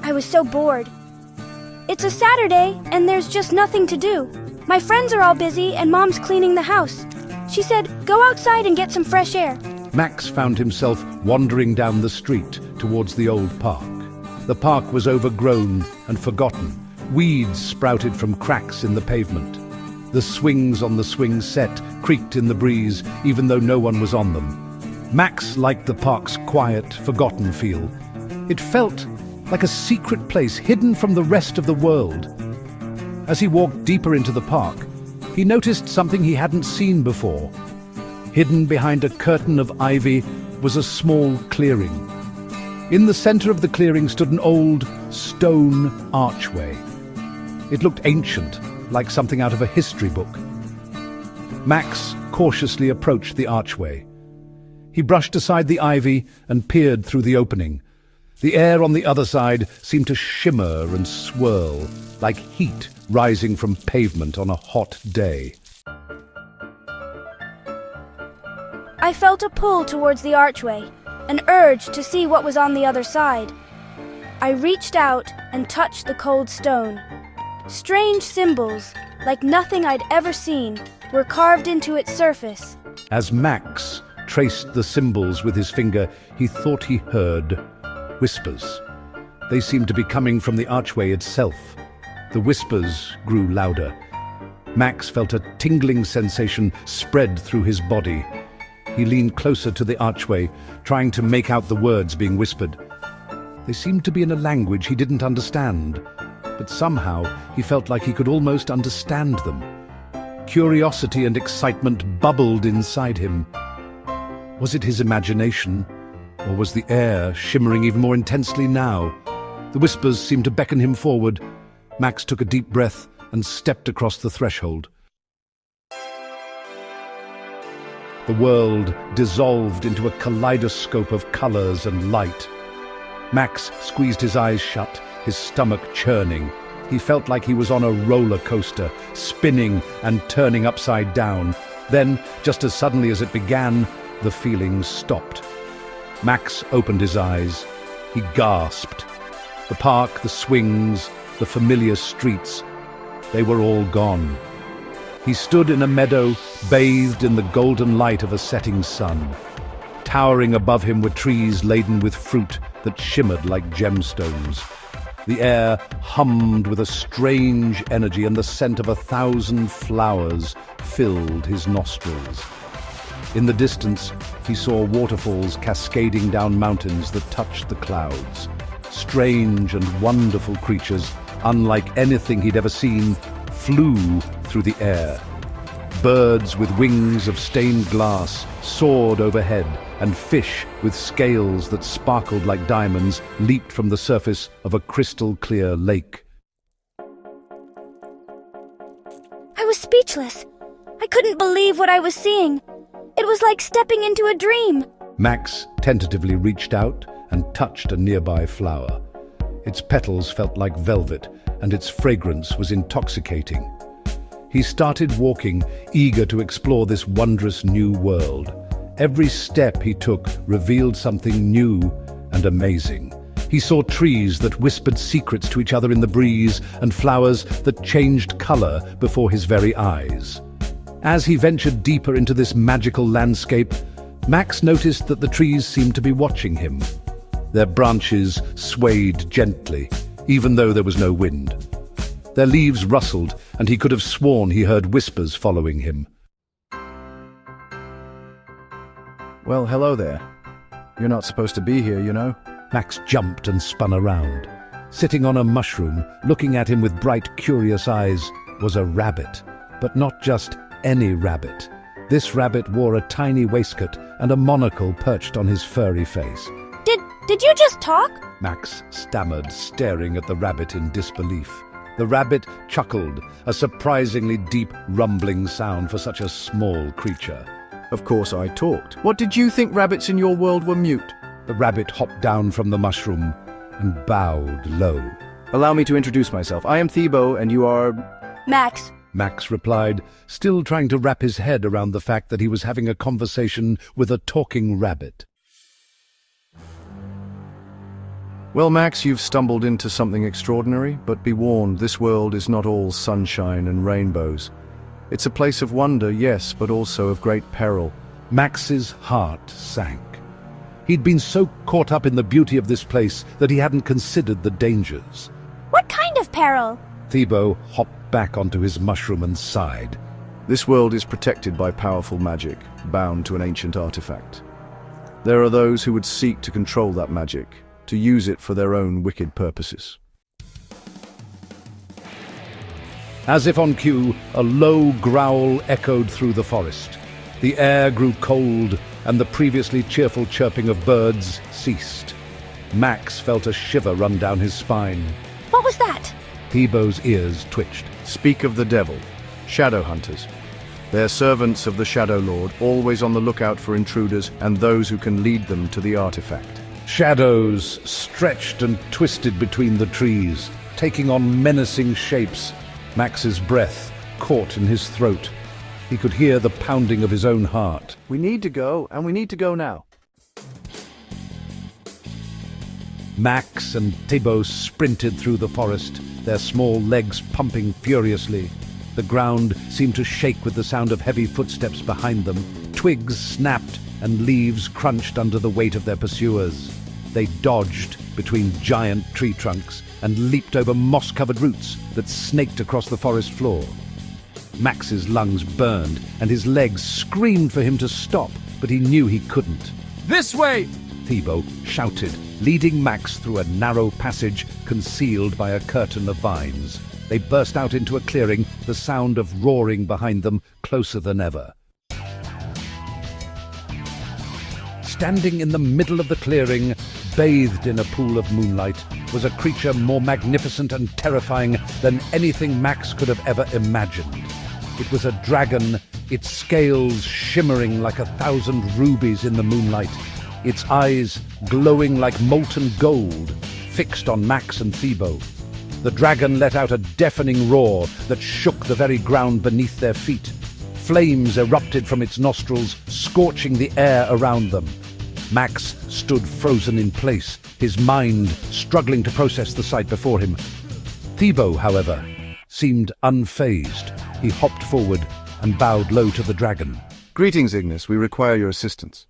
I was so bored. It's a Saturday, and there's just nothing to do. My friends are all busy, and Mom's cleaning the house. She said, go outside and get some fresh air. Max found himself wandering down the street towards the old park. The park was overgrown and forgotten. Weeds sprouted from cracks in the pavement. The swings on the swing set creaked in the breeze, even though no one was on them. Max liked the park's quiet, forgotten feel. It felt like a secret place hidden from the rest of the world. As he walked deeper into the park, he noticed something he hadn't seen before. Hidden behind a curtain of ivy was a small clearing. In the center of the clearing stood an old stone archway. It looked ancient, like something out of a history book. Max cautiously approached the archway. He brushed aside the ivy and peered through the opening. The air on the other side seemed to shimmer and swirl, like heat rising from pavement on a hot day. I felt a pull towards the archway, an urge to see what was on the other side. I reached out and touched the cold stone. Strange symbols, like nothing I'd ever seen, were carved into its surface. As Max traced the symbols with his finger, he thought he heard whispers. They seemed to be coming from the archway itself. The whispers grew louder. Max felt a tingling sensation spread through his body. He leaned closer to the archway, trying to make out the words being whispered. They seemed to be in a language he didn't understand, but somehow he felt like he could almost understand them. Curiosity and excitement bubbled inside him. Was it his imagination? Or was the air shimmering even more intensely now? The whispers seemed to beckon him forward. Max took a deep breath and stepped across the threshold. The world dissolved into a kaleidoscope of colors and light. Max squeezed his eyes shut, his stomach churning. He felt like he was on a roller coaster, spinning and turning upside down. Then, just as suddenly as it began, the feeling stopped. Max opened his eyes. He gasped. The park, the swings, the familiar streets, they were all gone. He stood in a meadow, bathed in the golden light of a setting sun. Towering above him were trees laden with fruit that shimmered like gemstones. The air hummed with a strange energy, and the scent of 1,000 flowers filled his nostrils. In the distance, he saw waterfalls cascading down mountains that touched the clouds. Strange and wonderful creatures, unlike anything he'd ever seen, flew through the air. Birds with wings of stained glass soared overhead, and fish with scales that sparkled like diamonds leaped from the surface of a crystal-clear lake. I was speechless. I couldn't believe what I was seeing. It was like stepping into a dream. Max tentatively reached out and touched a nearby flower. Its petals felt like velvet, and its fragrance was intoxicating. He started walking, eager to explore this wondrous new world. Every step he took revealed something new and amazing. He saw trees that whispered secrets to each other in the breeze, and flowers that changed color before his very eyes. As he ventured deeper into this magical landscape, Max noticed that the trees seemed to be watching him. Their branches swayed gently, even though there was no wind. Their leaves rustled, and he could have sworn he heard whispers following him. Well, hello there. You're not supposed to be here, you know. Max jumped and spun around. Sitting on a mushroom, looking at him with bright, curious eyes, was a rabbit. But not just any rabbit. This rabbit wore a tiny waistcoat and a monocle perched on his furry face. Did you just talk? Max stammered, staring at the rabbit in disbelief. The rabbit chuckled, a surprisingly deep, rumbling sound for such a small creature. Of course I talked. What did you think rabbits in your world were mute? The rabbit hopped down from the mushroom and bowed low. Allow me to introduce myself. I am Thebo, and you are... Max. Max replied, still trying to wrap his head around the fact that he was having a conversation with a talking rabbit. Well, Max, you've stumbled into something extraordinary, but be warned, this world is not all sunshine and rainbows. It's a place of wonder, yes, but also of great peril. Max's heart sank. He'd been so caught up in the beauty of this place that he hadn't considered the dangers. What kind of peril? Thibaut hopped back onto his mushroom and sighed. This world is protected by powerful magic, bound to an ancient artifact. There are those who would seek to control that magic, to use it for their own wicked purposes. As if on cue, a low growl echoed through the forest. The air grew cold, and the previously cheerful chirping of birds ceased. Max felt a shiver run down his spine. What was that? Thibaut's ears twitched. Speak of the devil, shadow hunters. They're servants of the Shadow Lord, always on the lookout for intruders and those who can lead them to the artifact. Shadows stretched and twisted between the trees, taking on menacing shapes. Max's breath caught in his throat. He could hear the pounding of his own heart. We need to go, and we need to go now. Max and Thibaut sprinted through the forest, their small legs pumping furiously. The ground seemed to shake with the sound of heavy footsteps behind them. Twigs snapped and leaves crunched under the weight of their pursuers. They dodged between giant tree trunks and leaped over moss-covered roots that snaked across the forest floor. Max's lungs burned and his legs screamed for him to stop, but he knew he couldn't. This way! Thibaut shouted, leading Max through a narrow passage concealed by a curtain of vines. They burst out into a clearing, the sound of roaring behind them closer than ever. Standing in the middle of the clearing, bathed in a pool of moonlight, was a creature more magnificent and terrifying than anything Max could have ever imagined. It was a dragon, its scales shimmering like 1,000 rubies in the moonlight, its eyes glowing like molten gold, fixed on Max and Thibaut. The dragon let out a deafening roar that shook the very ground beneath their feet. Flames erupted from its nostrils, scorching the air around them. Max stood frozen in place, his mind struggling to process the sight before him. Thibaut, however, seemed unfazed. He hopped forward and bowed low to the dragon. Greetings, Ignis. We require your assistance.